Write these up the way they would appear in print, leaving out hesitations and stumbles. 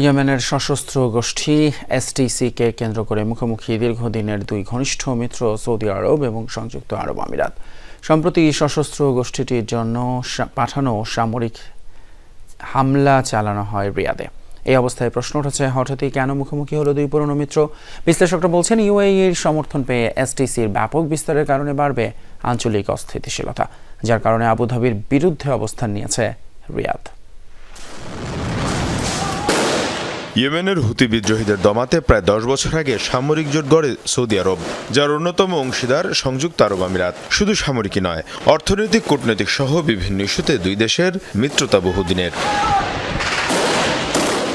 ইয়েমেনের সশস্ত্র গোষ্ঠী এসটিসিকে কেন্দ্র করে মুখোমুখি দীর্ঘদিনের দুই ঘনিষ্ঠ মিত্র সৌদি আরব এবং সংযুক্ত আরব আমিরাত। সম্প্রতি সশস্ত্র গোষ্ঠীটির জন্য পাঠানো সামরিক হামলা চালানো হয় রিয়াদে। এই অবস্থায় প্রশ্ন উঠেছে, হঠাৎই কেন মুখোমুখি হলো দুই পুরনো মিত্র? বিশ্লেষকরা বলছেন, ইউএইর সমর্থন পেয়ে এসটিসির ব্যাপক বিস্তারের কারণে বাড়বে আঞ্চলিক অস্থিতিশীলতা, যার কারণে আবুধাবির বিরুদ্ধে অবস্থান নিয়েছে রিয়াদ। ইয়েমেনের হুতি বিদ্রোহীদের দমাতে প্রায় 10 বছর আগে সামরিক জোট গড়ে সৌদি আরব, যার অন্যতম অংশীদার সংযুক্ত আরব আমিরাত। শুধু সামরিকই নয়, অর্থনৈতিক, কূটনৈতিক সহ বিভিন্ন ইস্যুতে দুই দেশের মিত্রতা বহুদিনের।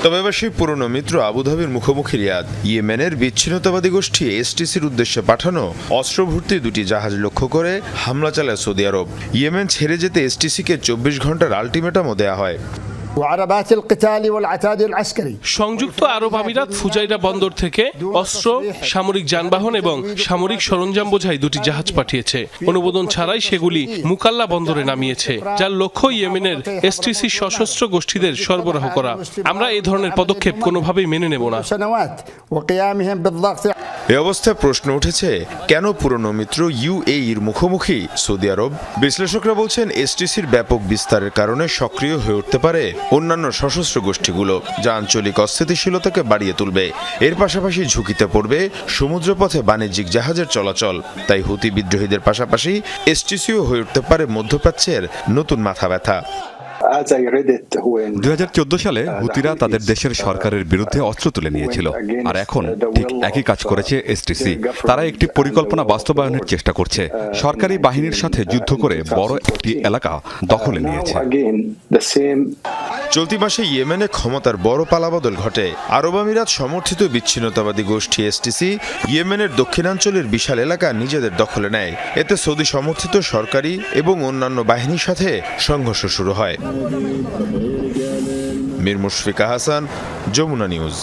তবে এবার সেই পুরনো মিত্র আবুধাবির মুখোমুখি রিয়াদ। ইয়েমেনের বিচ্ছিন্নতাবাদী গোষ্ঠী এসটিসির উদ্দেশ্যে পাঠানো অস্ত্রভর্তি দুটি জাহাজ লক্ষ্য করে হামলা চালায় সৌদি আরব। ইয়েমেন ছেড়ে যেতে এসটিসিকে 24 ঘন্টার আলটিমেটামও দেয়া হয়। সংযুক্ত আরব আমিরাত ফুজাইরা বন্দর থেকে অস্ত্র, সামরিক যানবাহন এবং সামরিক সরঞ্জাম বোঝাই দুটি জাহাজ পাঠিয়েছে। অনুমোদন ছাড়াই সেগুলি মুকাল্লা বন্দরে নামিয়েছে, যার লক্ষ্য ইয়েমেনের এসটিসি সশস্ত্র গোষ্ঠীদের সরবরাহ করা। আমরা এই ধরনের পদক্ষেপ কোনোভাবেই মেনে নেব না। এ অবস্থায় প্রশ্ন উঠেছে, কেন পুরনো মিত্র ইউএইর মুখোমুখি সৌদি আরব? বিশ্লেষকরা বলছেন, এসটিসির ব্যাপক বিস্তারের কারণে সক্রিয় হয়ে উঠতে পারে অন্যান্য সশস্ত্র গোষ্ঠীগুলো, যা আঞ্চলিক অস্থিতিশীলতাকে বাড়িয়ে তুলবে। এর পাশাপাশি ঝুঁকিতে পড়বে সমুদ্রপথে বাণিজ্যিক জাহাজের চলাচল। তাই হুতি বিদ্রোহীদের পাশাপাশি এসটিসিও হয়ে উঠতে পারে মধ্যপ্রাচ্যের নতুন মাথা ব্যথা। 2014 সালে হুতিরা তাদের দেশের সরকারের বিরুদ্ধে অস্ত্র তুলে নিয়েছিল, আর এখন ঠিক একই কাজ করেছে এসটিসি। তারা একটি পরিকল্পনা বাস্তবায়নের চেষ্টা করছে, সরকারি বাহিনীর সাথে যুদ্ধ করে বড় একটি এলাকা দখলে নিয়েছে। চলতি মাসে ইয়েমেনে ক্ষমতার বড় পালাবদল ঘটে। আরব আমিরাত সমর্থিত বিচ্ছিন্নতাবাদী গোষ্ঠী এসটিসি ইয়েমেনের দক্ষিণাঞ্চলের বিশাল এলাকা নিজেদের দখলে নেয়। এতে সৌদি সমর্থিত সরকারি এবং অন্যান্য বাহিনীর সাথে সংঘর্ষ শুরু হয়। মীর মুশফিকা হাসান, যমুনা নিউজ।